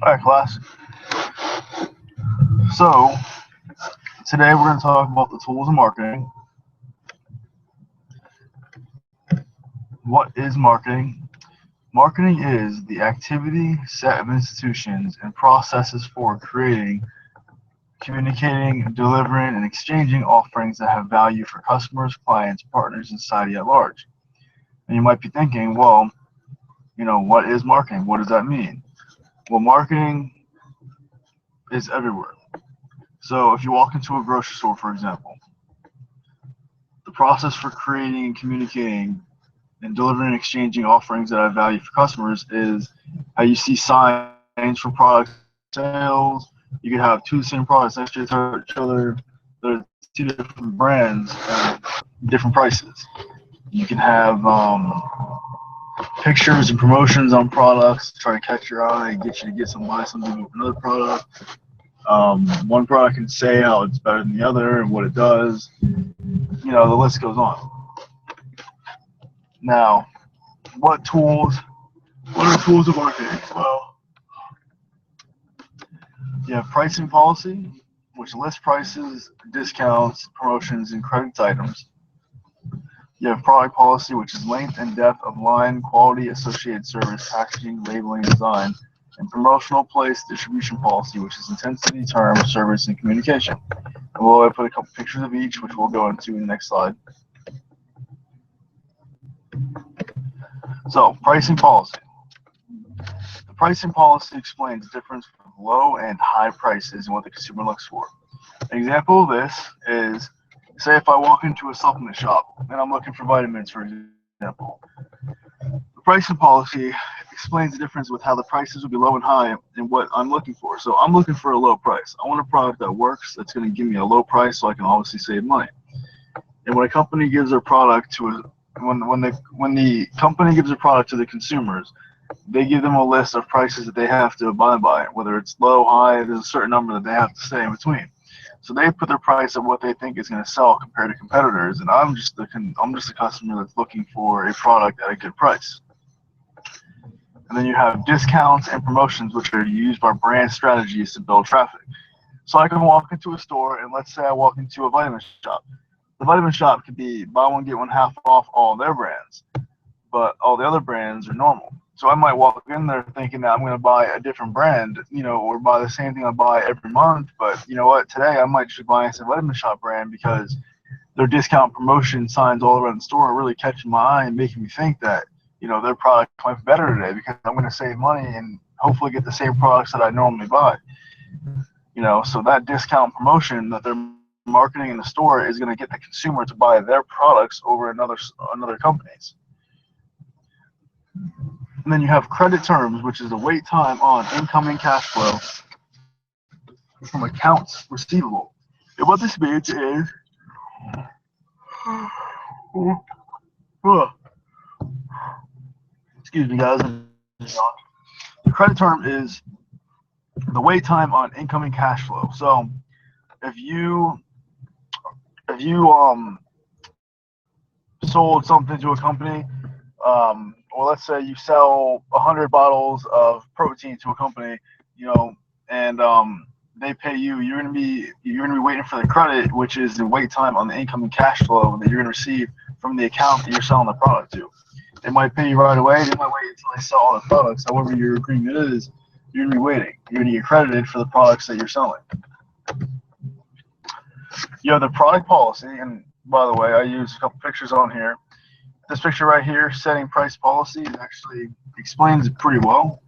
All right, class. So today we're going to talk about the tools of marketing. What is marketing? Marketing is the activity, set of institutions, and processes for creating, communicating, delivering, and exchanging offerings that have value for customers, clients, partners, and society at large. And you might be thinking, well, what is marketing? What does that mean? Well, marketing is everywhere. So if you walk into a grocery store, for example, the process for creating and communicating and delivering and exchanging offerings that have value for customers is how you see signs for product sales. You could have two same products next to each other. There's two different brands and different prices. You can have pictures and promotions on products to try to catch your eye and get you to buy something with another product. One product can say how it's better than the other and what it does. The list goes on. Now, what tools? What are tools of marketing? Well, you have pricing policy, which lists prices, discounts, promotions, and credits items. You have product policy, which is length and depth of line, quality, associated service, packaging, labeling, design, and promotional place distribution policy, which is intensity, term, service, and communication. And we'll put a couple pictures of each, which we'll go into in the next slide. So, pricing policy. The pricing policy explains the difference between low and high prices and what the consumer looks for. An example of this is, say if I walk into a supplement shop and I'm looking for vitamins, for example. The pricing policy explains the difference with how the prices will be low and high and what I'm looking for. So I'm looking for a low price. I want a product that works, that's going to give me a low price so I can obviously save money. And when a company gives their product to when the company gives a product to the consumers, they give them a list of prices that they have to abide by, whether it's low, high, there's a certain number that they have to stay in between. So they put their price at what they think is going to sell compared to competitors, and I'm just a customer that's looking for a product at a good price. And then you have discounts and promotions, which are used by brand strategies to build traffic. So I can walk into a store, and let's say I walk into a vitamin shop. The vitamin shop could be buy one get one half off all their brands, but all the other brands are normal. So I might walk in there thinking that I'm going to buy a different brand, or buy the same thing I buy every month. But you know what? Today I might just buy a Vitamin Shop brand because their discount promotion signs all around the store are really catching my eye and making me think that their product might be better today because I'm going to save money and hopefully get the same products that I normally buy. So that discount promotion that they're marketing in the store is going to get the consumer to buy their products over another company's. And then you have credit terms, which is the wait time on incoming cash flow from accounts receivable. And what this means is, excuse me, guys. The credit term is the wait time on incoming cash flow. So if you sold something to a company, or let's say you sell 100 bottles of protein to a company, and they pay you, you're gonna be waiting for the credit, which is the wait time on the incoming cash flow that you're gonna receive from the account that you're selling the product to. They might pay you right away. They might wait until they sell all the products. However your agreement is, you're gonna be waiting. You're gonna get credited for the products that you're selling. You have the product policy, and by the way, I use a couple pictures on here. This picture right here, setting price policy, actually explains it pretty well.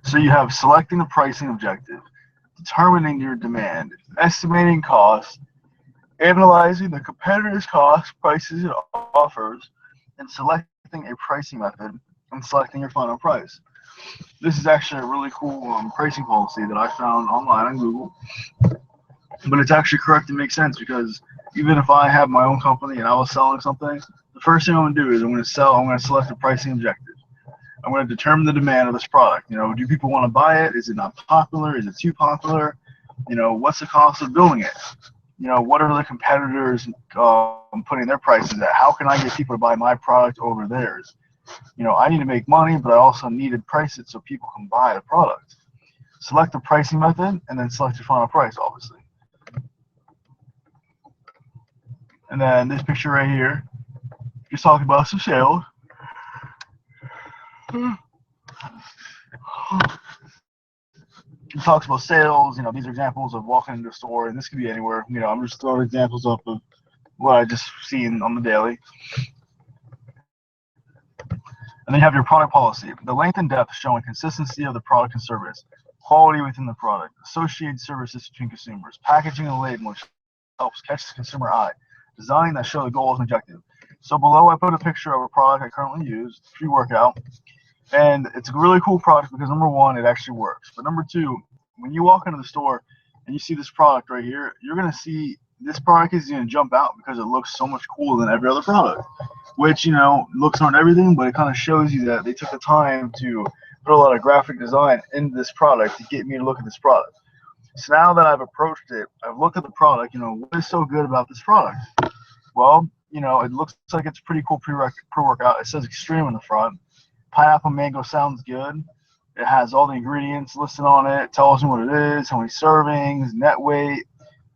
So you have selecting the pricing objective, determining your demand, estimating costs, analyzing the competitors' costs, prices, and offers, and selecting a pricing method, and selecting your final price. This is actually a really cool pricing policy that I found online on Google. But it's actually correct and makes sense because even if I have my own company and I was selling something, the first thing I'm going to do is I'm going to select a pricing objective. I'm going to determine the demand of this product. Do people want to buy it? Is it not popular? Is it too popular? What's the cost of building it? What are the competitors putting their prices at? How can I get people to buy my product over theirs? You know, I need to make money, but I also need to price it so people can buy the product. Select the pricing method, and then select your final price, obviously. And then this picture right here, just talking about some sales. It talks about sales. You know, these are examples of walking into a store, and this could be anywhere. You know, I'm just throwing examples up of what I just seen on the daily. And then you have your product policy, the length and depth showing consistency of the product and service, quality within the product, associated services between consumers, packaging and labeling which helps catch the consumer eye, design that show the goals and objective. So below I put a picture of a product I currently use, pre-workout, and it's a really cool product because number one, it actually works. But number two, when you walk into the store and you see this product right here, you're gonna see this product is gonna jump out because it looks so much cooler than every other product. Which, you know, looks aren't everything, but it kind of shows you that they took the time to put a lot of graphic design into this product to get me to look at this product. So now that I've approached it, I've looked at the product, you know, what is so good about this product? Well, you know, it looks like it's pretty cool pre-workout. It says extreme in the front. Pineapple mango sounds good. It has all the ingredients listed on it. It tells me what it is, how many servings, net weight.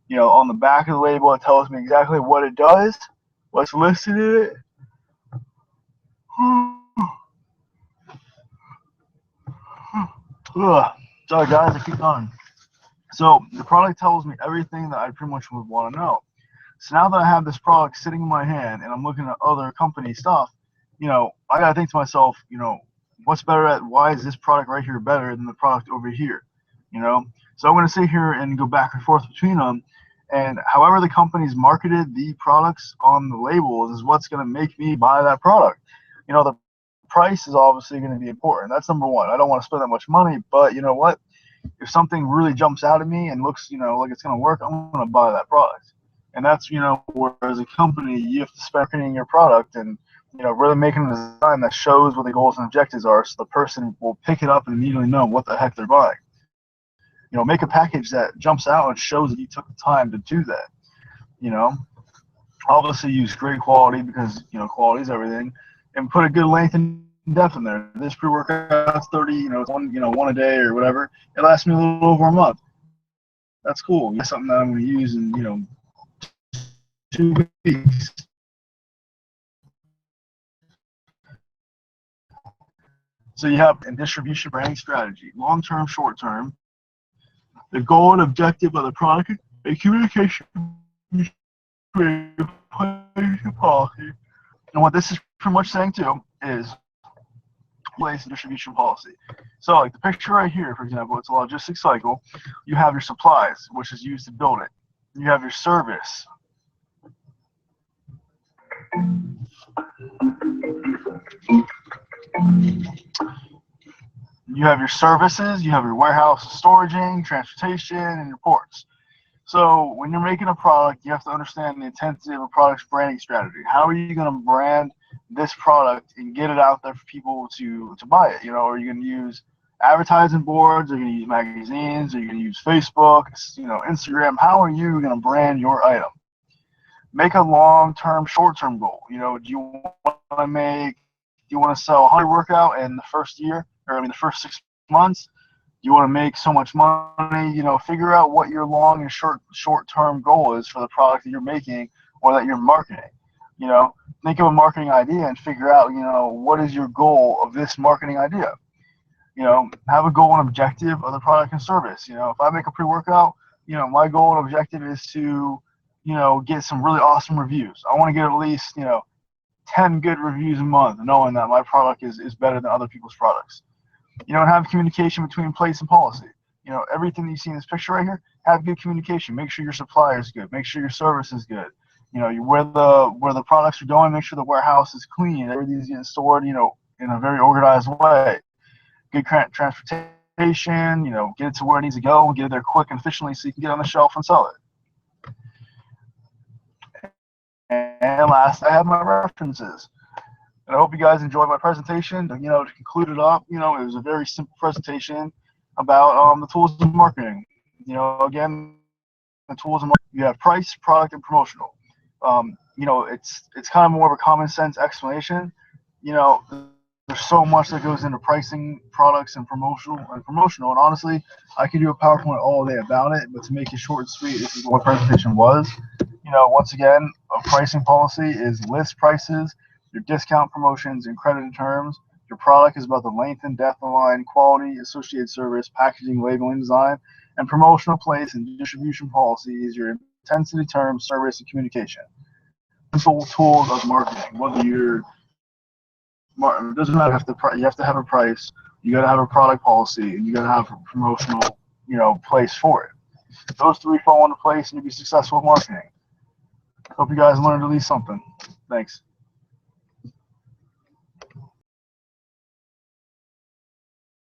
You know, on the back of the label, it tells me exactly what it does, what's listed in it. Ugh. Sorry guys, I keep going. So the product tells me everything that I pretty much would want to know. So now that I have this product sitting in my hand and I'm looking at other company stuff, you know, I gotta think to myself, you know, what's better at, why is this product right here better than the product over here? You know? So I'm gonna sit here and go back and forth between them, and however the company's marketed the products on the labels is what's gonna make me buy that product. You know, the price is obviously going to be important. That's number one. I don't want to spend that much money, but you know what? If something really jumps out at me and looks, you know, like it's going to work, I'm going to buy that product. And that's, you know, where as a company, you have to spend marketing your product and, you know, really making a design that shows what the goals and objectives are so the person will pick it up and immediately know what the heck they're buying. You know, make a package that jumps out and shows that you took the time to do that. You know, obviously use great quality because, you know, quality is everything. And put a good length and depth in there. This pre-workout's 30, you know, it's one a day or whatever. It lasts me a little over a month. That's cool. It's something that I'm going to use in, you know, 2 weeks. So you have a distribution branding strategy, long-term, short-term, the goal and objective of the product, and communication policy. And what this is pretty much saying too is place distribution policy. So like the picture right here, for example, it's a logistics cycle. You have your supplies, which is used to build it. You have your service. You have your services, you have your warehouse storaging, transportation, and your ports. So when you're making a product, you have to understand the intensity of a product's branding strategy. How are you going to brand this product and get it out there for people to buy it? You know, are you going to use advertising boards? Are you going to use magazines? Are you going to use Facebook? You know, Instagram? How are you going to brand your item? Make a long-term, short-term goal. You know, do you want to sell 100 workout in the first year, or I mean the first 6 months? You want to make so much money, you know, figure out what your long and short-term goal is for the product that you're making or that you're marketing. You know, think of a marketing idea and figure out, you know, what is your goal of this marketing idea. You know, have a goal and objective of the product and service. You know, if I make a pre-workout, you know, my goal and objective is to, you know, get some really awesome reviews. I want to get at least, you know, 10 good reviews a month, knowing that my product is better than other people's products. You know, and have communication between place and policy. You know, everything that you see in this picture right here, have good communication. Make sure your supplier is good. Make sure your service is good. You know, where the products are going, make sure the warehouse is clean. Everything's getting stored, you know, in a very organized way. Good transportation, you know, get it to where it needs to go, get it there quick and efficiently so you can get it on the shelf and sell it. And last, I have my references. And I hope you guys enjoyed my presentation. You know, to conclude it up, you know, it was a very simple presentation about the tools of marketing. You know, again, the tools of marketing. You have price, product, and promotional. You know, it's kind of more of a common sense explanation. You know, there's so much that goes into pricing products and promotional. And honestly, I could do a PowerPoint all day about it, but to make it short and sweet, this is what presentation was. Once again, a pricing policy is list prices, your discount promotions, and credited terms. Your product is about the length and depth of the line, quality, associated service, packaging, labeling, design, and promotional place and distribution policies, your intensity terms, service, and communication. Simple tools of marketing. Whether you're it doesn't matter if you have to have a price, you got to have a product policy, and you got to have a promotional, place for it. Those three fall into place, and you'll be successful with marketing. Hope you guys learned at least something. Thanks.